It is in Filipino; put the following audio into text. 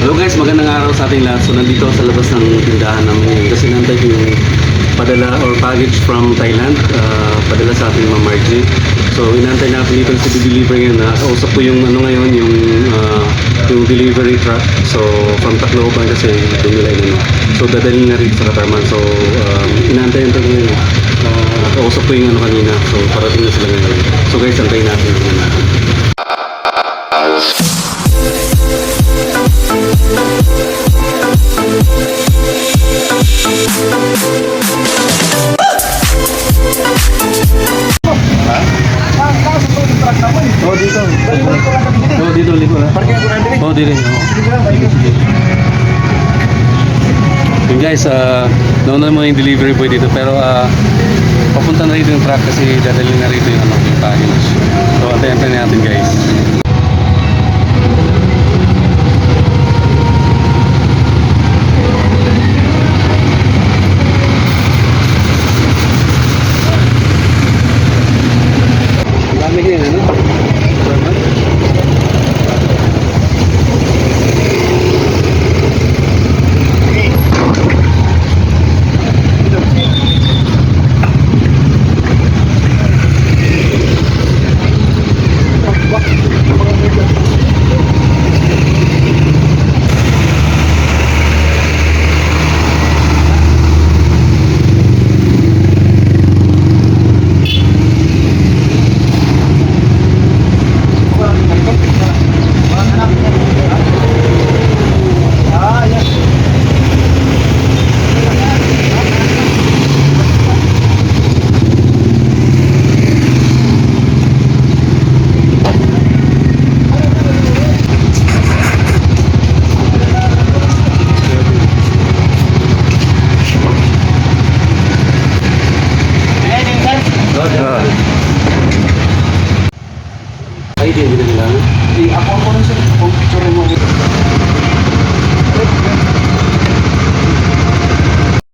Hello guys, magandang araw sa ating lahat. So nandito ako sa labas ng tindahan namin ngayon kasi nantay ko yung padala or package from Thailand, padala sa ating Ma'am Margie. So inantay natin dito sa deliver ngayon na kausap ko yung ano ngayon, yung delivery truck. So from Tacloban kasi doon nila yun. So dadalhin na rin sa Katarman. So inantay ko ngayon. Kausap ko yung ano kanina. So parating na sila ngayon. So guys, antayin natin yung natin. Oh, dito. Oh, dito, liko na. Oh, dito. Yung guys, nauna mo yung delivery boy dito, pero papunta na rito yung truck kasi dadalhin na rito yung package. So, antayin natin guys.